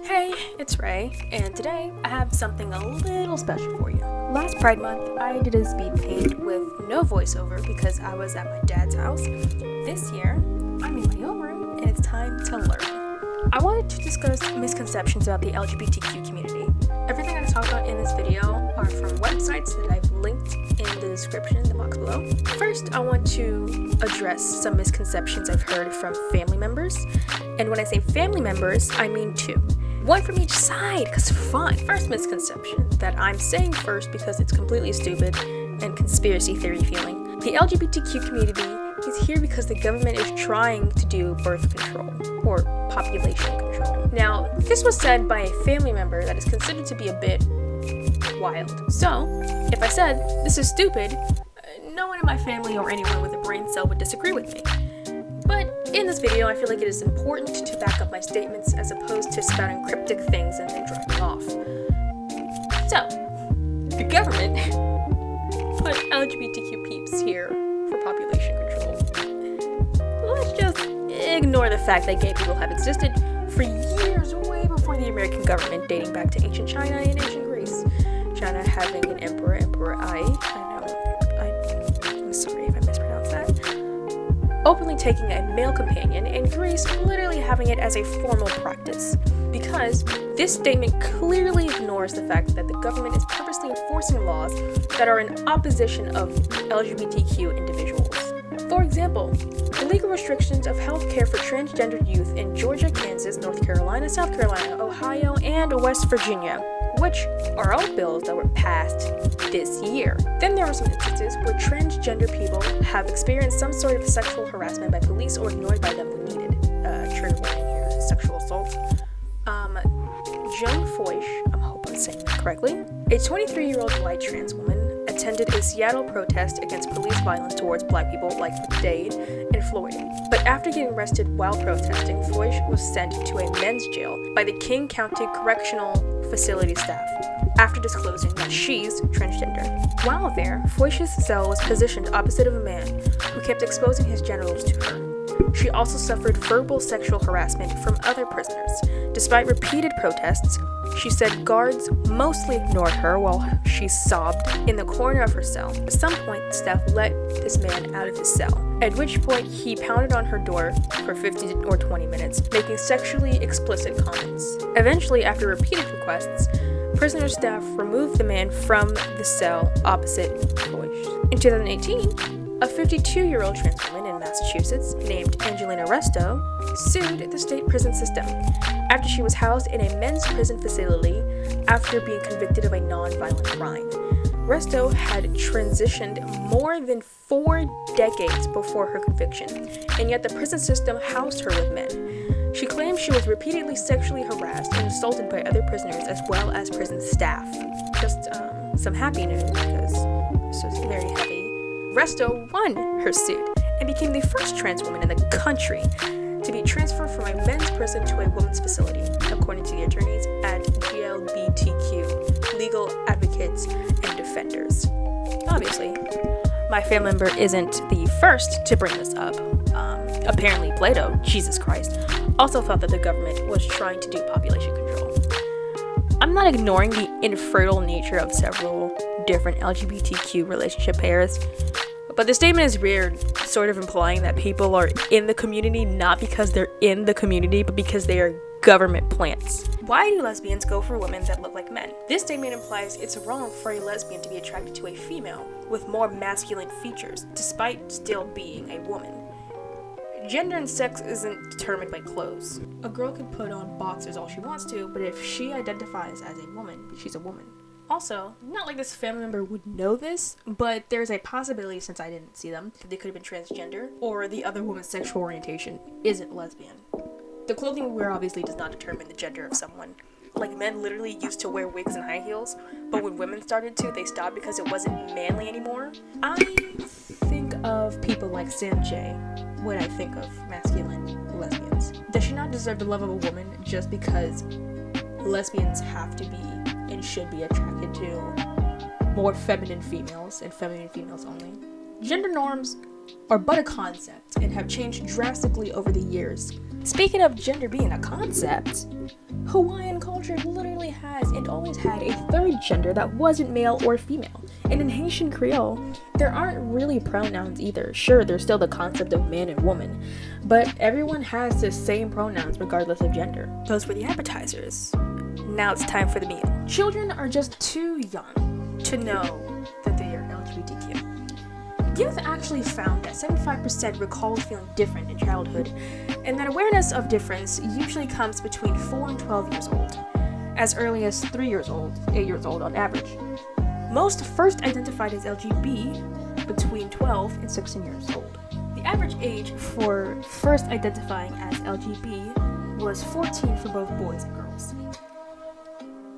Hey, it's Ray, and today I have something a little special for you. Last Pride Month, I did a speed paint with no voiceover because I was at my dad's house. This year, I'm in my own room, and it's time to learn. I wanted to discuss misconceptions about the LGBTQ community. Everything I talk about in this video are from websites that I've linked in the description in the box below. First, I want to address some misconceptions I've heard from family members. And when I say family members, I mean two. One from each side, because fun. First misconception that I'm saying first because it's completely stupid and conspiracy theory feeling. The LGBTQ community is here because the government is trying to do birth control or population control. Now, this was said by a family member that is considered to be a bit wild. So, if I said this is stupid, no one in my family or anyone with a brain cell would disagree with me. But in this video, I feel like it is important to back up my statements as opposed to spouting cryptic things and then dropping off. So, the government put LGBTQ peeps here for population control. Let's just ignore the fact that gay people have existed for years, way before the American government, dating back to ancient China and ancient Greece. China having an emperor, Emperor I'm sorry if I mispronounced that, openly taking a male companion, and Greece literally having it as a formal practice, because this statement clearly ignores the fact that the government is purposely enforcing laws that are in opposition of LGBTQ individuals. For example, the legal restrictions of health care for transgender youth in Georgia, Kansas, North Carolina, South Carolina, Ohio, and West Virginia, which are all bills that were passed this year. Then there are some instances where transgender people have experienced some sort of sexual harassment by police or ignored by them when needed. Trigger warning here, sexual assault. Joan Foish, I hope I'm saying that correctly, a 23-year-old white trans woman, attended a Seattle protest against police violence towards black people like Dade and Floyd. But after getting arrested while protesting, Foish was sent to a men's jail by the King County Correctional Facility staff after disclosing that she's transgender. While there, Foish's cell was positioned opposite of a man who kept exposing his genitals to her. She also suffered verbal sexual harassment from other prisoners. Despite repeated protests, she said guards mostly ignored her while she sobbed in the corner of her cell. At some point, staff let this man out of his cell, at which point he pounded on her door for 15 or 20 minutes, making sexually explicit comments. Eventually, after repeated requests, prisoner staff removed the man from the cell opposite Foish. In 2018, a 52-year-old trans woman in Massachusetts named Angelina Resto sued the state prison system after she was housed in a men's prison facility after being convicted of a non-violent crime. Resto had transitioned more than 4 decades before her conviction, and yet the prison system housed her with men. She claimed she was repeatedly sexually harassed and assaulted by other prisoners as well as prison staff. Just some happy news because this was very heavy. Resto won her suit and became the first trans woman in the country to be transferred from a men's prison to a women's facility, according to the attorneys at LGBTQ Legal Advocates and Defenders. Obviously, my family member isn't the first to bring this up. Apparently Plato, Jesus Christ, also thought that the government was trying to do population control. I'm not ignoring the infertile nature of several different LGBTQ relationship pairs, but the statement is weird, sort of implying that people are in the community not because they're in the community, but because they are government plants. Why do lesbians go for women that look like men? This statement implies it's wrong for a lesbian to be attracted to a female with more masculine features, despite still being a woman. Gender and sex isn't determined by clothes. A girl can put on boxers all she wants to, but if she identifies as a woman, she's a woman. Also, not like this family member would know this, but there's a possibility, since I didn't see them, that they could have been transgender, or the other woman's sexual orientation isn't lesbian. The clothing we wear obviously does not determine the gender of someone. Like, men literally used to wear wigs and high heels, but when women started to, they stopped because it wasn't manly anymore. I think of people like Sam J when I think of masculine lesbians. Does she not deserve the love of a woman just because lesbians have to be and should be attracted to more feminine females and feminine females only? Gender norms are but a concept and have changed drastically over the years. Speaking of gender being a concept, Hawaiian culture literally has and always had a third gender that wasn't male or female. And in Haitian Creole, there aren't really pronouns either. Sure, there's still the concept of man and woman, but everyone has the same pronouns regardless of gender. Those were the appetizers. Now it's time for the meal. Children are just too young to know that they are LGBTQ. Youth actually found that 75% recalled feeling different in childhood, and that awareness of difference usually comes between 4 and 12 years old, as early as 8 years old on average. Most first identified as LGB between 12 and 16 years old. The average age for first identifying as LGB was 14 for both boys and girls.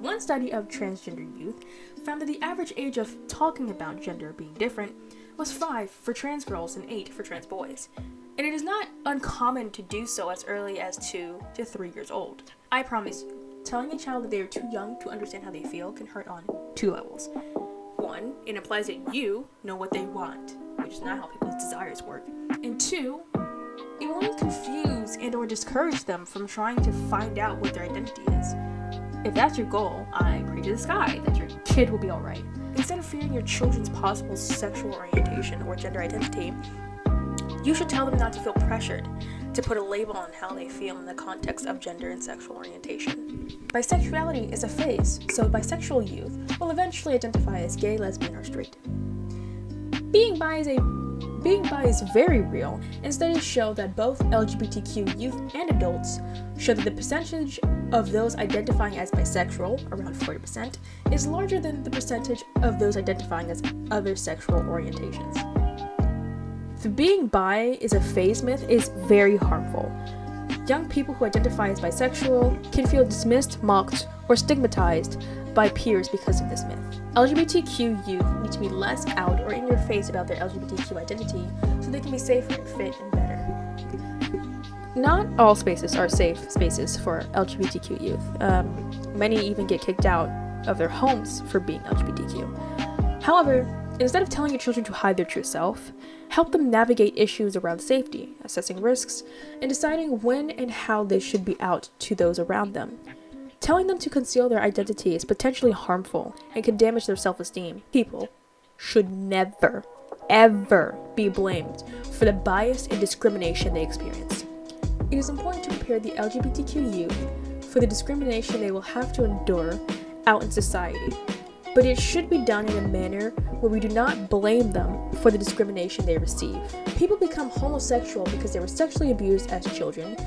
One study of transgender youth found that the average age of talking about gender being different was 5 for trans girls and 8 for trans boys. And it is not uncommon to do so as early as 2 to 3 years old. I promise you, telling a child that they are too young to understand how they feel can hurt on 2 levels. 1, it implies that you know what they want, which is not how people's desires work. And 2, it will only confuse and or discourage them from trying to find out what their identity is. If that's your goal, I pray to the sky that your kid will be alright. Instead of fearing your children's possible sexual orientation or gender identity, you should tell them not to feel pressured to put a label on how they feel in the context of gender and sexual orientation. Bisexuality is a phase, so bisexual youth will eventually identify as gay, lesbian, or straight. Being bi is very real, and studies show that both LGBTQ youth and adults show that the percentage of those identifying as bisexual, around 40%, is larger than the percentage of those identifying as other sexual orientations. The being bi is a phase myth is very harmful. Young people who identify as bisexual can feel dismissed, mocked, or stigmatized by peers because of this myth. LGBTQ youth need to be less out or in your face about their LGBTQ identity so they can be safer and fit and better. Not all spaces are safe spaces for LGBTQ youth. Many even get kicked out of their homes for being LGBTQ. However, instead of telling your children to hide their true self, help them navigate issues around safety, assessing risks, and deciding when and how they should be out to those around them. Telling them to conceal their identity is potentially harmful and can damage their self-esteem. People should never, ever be blamed for the bias and discrimination they experience. It is important to prepare the LGBTQ youth for the discrimination they will have to endure out in society, but it should be done in a manner where we do not blame them for the discrimination they receive. People become homosexual because they were sexually abused as children,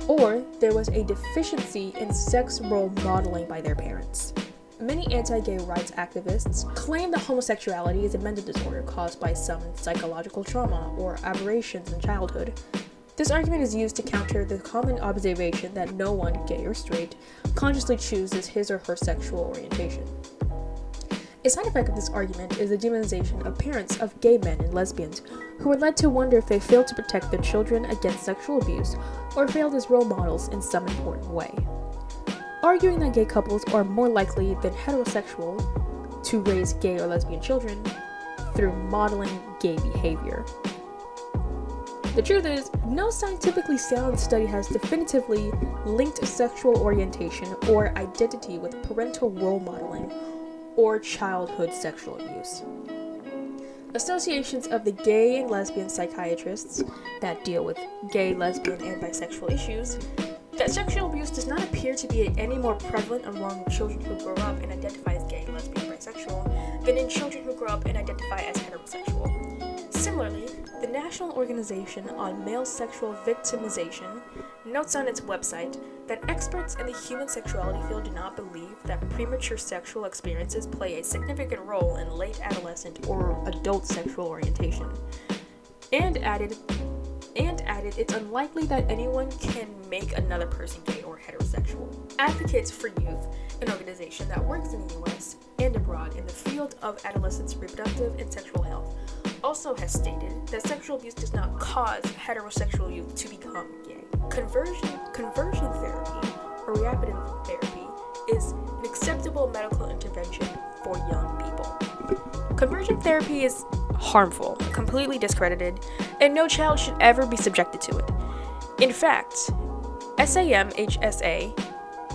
or there was a deficiency in sex role modeling by their parents. Many anti-gay rights activists claim that homosexuality is a mental disorder caused by some psychological trauma or aberrations in childhood. This argument is used to counter the common observation that no one, gay or straight, consciously chooses his or her sexual orientation. A side effect of this argument is the demonization of parents of gay men and lesbians who are led to wonder if they failed to protect their children against sexual abuse or failed as role models in some important way. Arguing that gay couples are more likely than heterosexual to raise gay or lesbian children through modeling gay behavior. The truth is, no scientifically sound study has definitively linked sexual orientation or identity with parental role modeling or childhood sexual abuse. Associations of the gay and lesbian psychiatrists that deal with gay, lesbian, and bisexual issues that sexual abuse does not appear to be any more prevalent among children who grow up and identify as gay, lesbian, bisexual than in children who grow up and identify as heterosexual. Similarly, the National Organization on Male Sexual Victimization notes on its website that experts in the human sexuality field do not believe that premature sexual experiences play a significant role in late adolescent or adult sexual orientation, and added it's unlikely that anyone can make another person gay or heterosexual. Advocates for Youth, an organization that works in the US and abroad in the field of adolescents' reproductive and sexual health, also has stated that sexual abuse does not cause heterosexual youth to become gay. Conversion therapy, or rehabilitative therapy, is an acceptable medical intervention for young people. Conversion therapy is harmful, completely discredited, and no child should ever be subjected to it. In fact, SAMHSA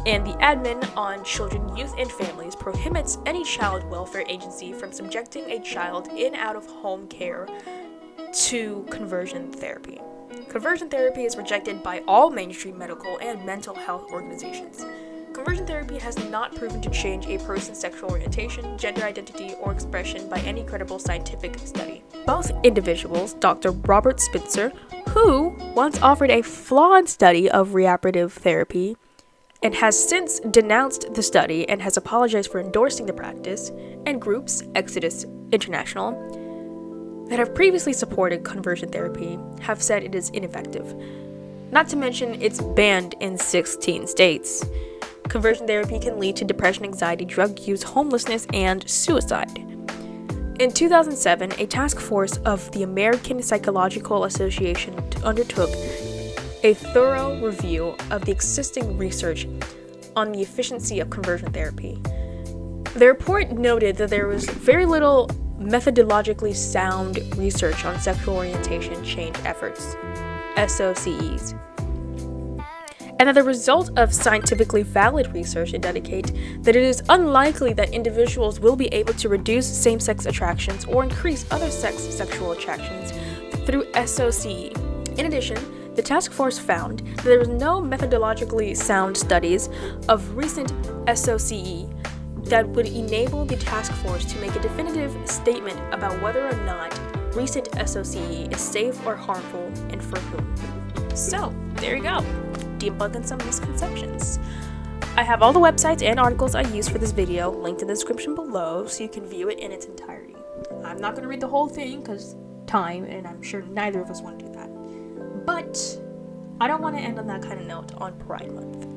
and the Admin on Children, Youth, and Families prohibits any child welfare agency from subjecting a child in out-of-home care to conversion therapy. Conversion therapy is rejected by all mainstream medical and mental health organizations. Conversion therapy has not proven to change a person's sexual orientation, gender identity, or expression by any credible scientific study. Both individuals, Dr. Robert Spitzer, who once offered a flawed study of reapprative therapy and has since denounced the study and has apologized for endorsing the practice, and groups, Exodus International, that have previously supported conversion therapy have said it is ineffective. Not to mention, it's banned in 16 states. Conversion therapy can lead to depression, anxiety, drug use, homelessness, and suicide. In 2007, a task force of the American Psychological Association undertook a thorough review of the existing research on the efficiency of conversion therapy. The report noted that there was very little methodologically sound research on sexual orientation change efforts, SOCEs, and that the result of scientifically valid research indicate that it is unlikely that individuals will be able to reduce same-sex attractions or increase other sexual attractions through SOCE. In addition, the task force found that there was no methodologically sound studies of recent SOCE that would enable the task force to make a definitive statement about whether or not recent SOCE is safe or harmful and for whom. So, there you go. Debunking some misconceptions. I have all the websites and articles I used for this video linked in the description below so you can view it in its entirety. I'm not going to read the whole thing because time, and I'm sure neither of us want to do that. But I don't want to end on that kind of note on Pride Month.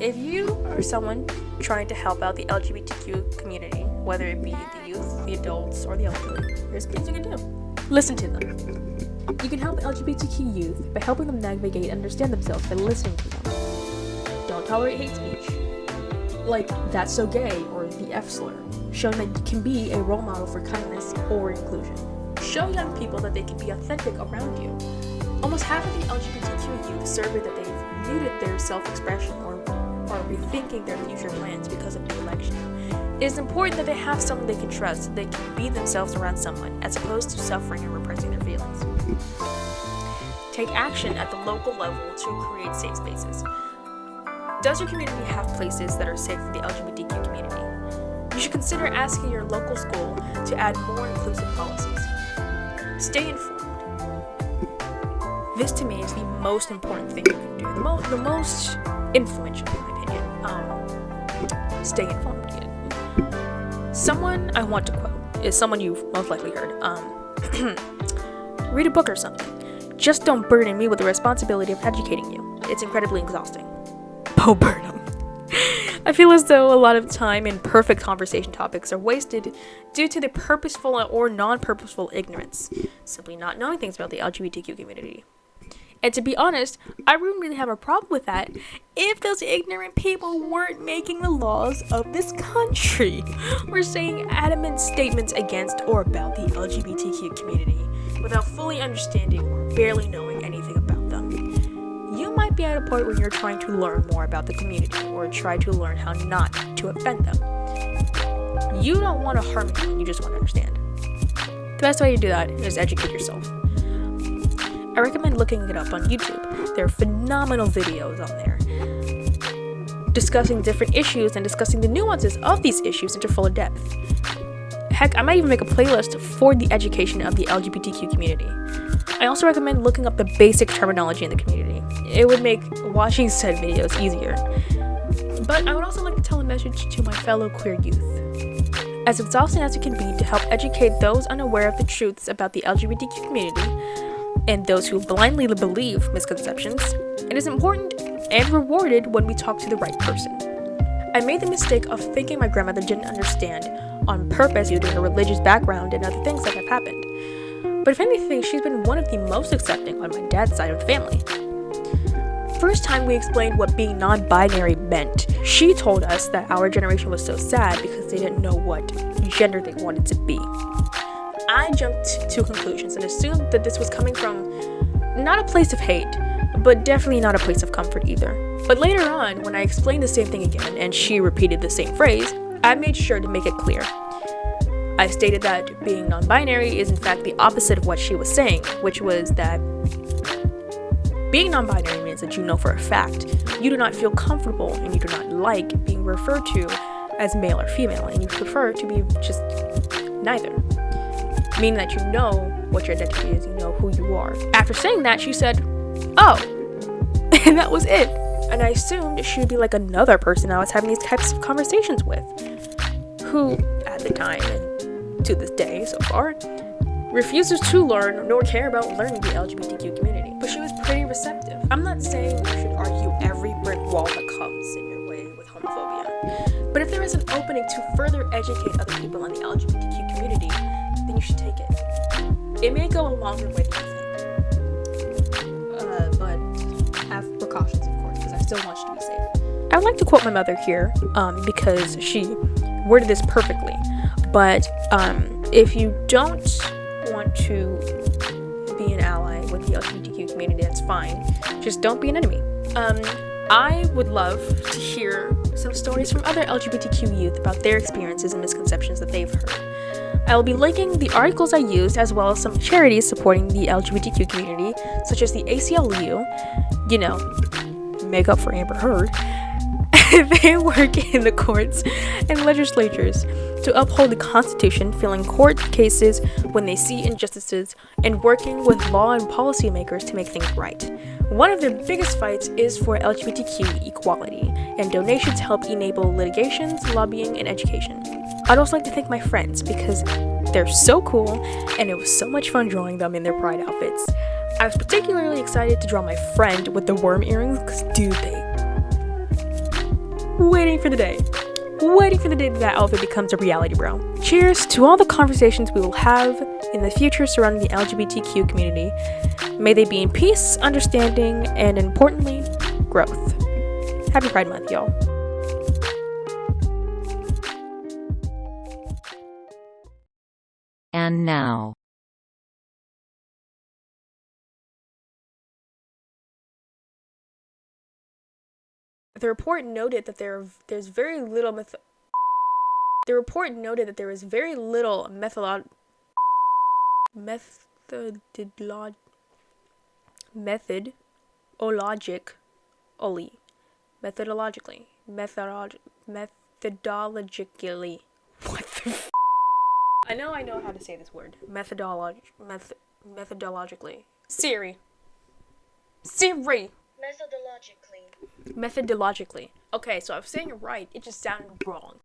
If you are someone trying to help out the LGBTQ community, whether it be the youth, the adults, or the elderly, there's things you can do. Listen to them. You can help LGBTQ youth by helping them navigate and understand themselves by listening to them. Don't tolerate hate speech, like "that's so gay" or the F slur, showing that you can be a role model for kindness or inclusion. Show young people that they can be authentic around you. Almost half of the LGBTQ youth surveyed that they've muted their self-expression or are rethinking their future plans because of the election. It is important that they have someone they can trust, so they can be themselves around someone, as opposed to suffering and repressing their feelings. Take action at the local level to create safe spaces. Does your community have places that are safe for the LGBTQ community? You should consider asking your local school to add more inclusive policies. Stay informed. This to me is the most important thing you can do, the most influential in my opinion. Stay informed. Someone I want to quote is someone you've most likely heard. Read a book or something. Just don't burden me with the responsibility of educating you. It's incredibly exhausting. Bo Burnham. I feel as though a lot of time and perfect conversation topics are wasted due to the purposeful or non-purposeful ignorance, simply not knowing things about the LGBTQ community. And to be honest, I wouldn't really have a problem with that if those ignorant people weren't making the laws of this country or saying adamant statements against or about the LGBTQ community without fully understanding or barely knowing anything about them. You might be at a point where you're trying to learn more about the community or try to learn how not to offend them. You don't want to harm anyone, you just want to understand. The best way to do that is educate yourself. I recommend looking it up on YouTube. There are phenomenal videos on there discussing different issues and discussing the nuances of these issues into fuller depth. Heck, I might even make a playlist for the education of the LGBTQ community. I also recommend looking up the basic terminology in the community. It would make watching said videos easier. But I would also like to tell a message to my fellow queer youth. As exhausting as it can be to help educate those unaware of the truths about the LGBTQ community, and those who blindly believe misconceptions, it is important and rewarded when we talk to the right person. I made the mistake of thinking my grandmother didn't understand on purpose due to her religious background and other things that have happened. But if anything, she's been one of the most accepting on my dad's side of the family. First time we explained what being non-binary meant, she told us that our generation was so sad because they didn't know what gender they wanted to be. I jumped to conclusions and assumed that this was coming from not a place of hate, but definitely not a place of comfort either. But later on, when I explained the same thing again and she repeated the same phrase, I made sure to make it clear. I stated that being non-binary is in fact the opposite of what she was saying, which was that being non-binary means that you know for a fact you do not feel comfortable and you do not like being referred to as male or female, and you prefer to be just neither. Meaning that you know what your identity is, you know who you are. After saying that, she said, "Oh," and that was it. And I assumed she would be like another person I was having these types of conversations with, who, at the time, and to this day so far, refuses to learn nor care about learning the LGBTQ community. But she was pretty receptive. I'm not saying you should argue every brick wall that comes in your way with homophobia, but if there is an opening to further educate other people in the LGBTQ community, then you should take it. It may go a longer way than you think, but have precautions, of course, because I still want you to be safe. I would like to quote my mother here, because she worded this perfectly. But if you don't want to be an ally with the LGBTQ community, that's fine. Just don't be an enemy. I would love to hear some stories from other LGBTQ youth about their experiences and misconceptions that they've heard. I will be linking the articles I used as well as some charities supporting the LGBTQ community, such as the ACLU, make up for Amber Heard. They work in the courts and legislatures to uphold the Constitution, filing court cases when they see injustices, and working with law and policymakers to make things right. One of their biggest fights is for LGBTQ equality, and donations help enable litigations, lobbying, and education. I'd also like to thank my friends because they're so cool, and it was so much fun drawing them in their pride outfits. I was particularly excited to draw my friend with the worm earrings because, dude, waiting for the day that outfit becomes a reality, bro. Cheers to all the conversations we will have in the future surrounding the LGBTQ community. May they be in peace, understanding, and importantly, growth. Happy Pride Month, y'all. And now, the report noted that there is very little methodologically. What the f? I know how to say this word. Methodologically. Siri. Methodologically. Okay, so I was saying it right, it just sounded wrong.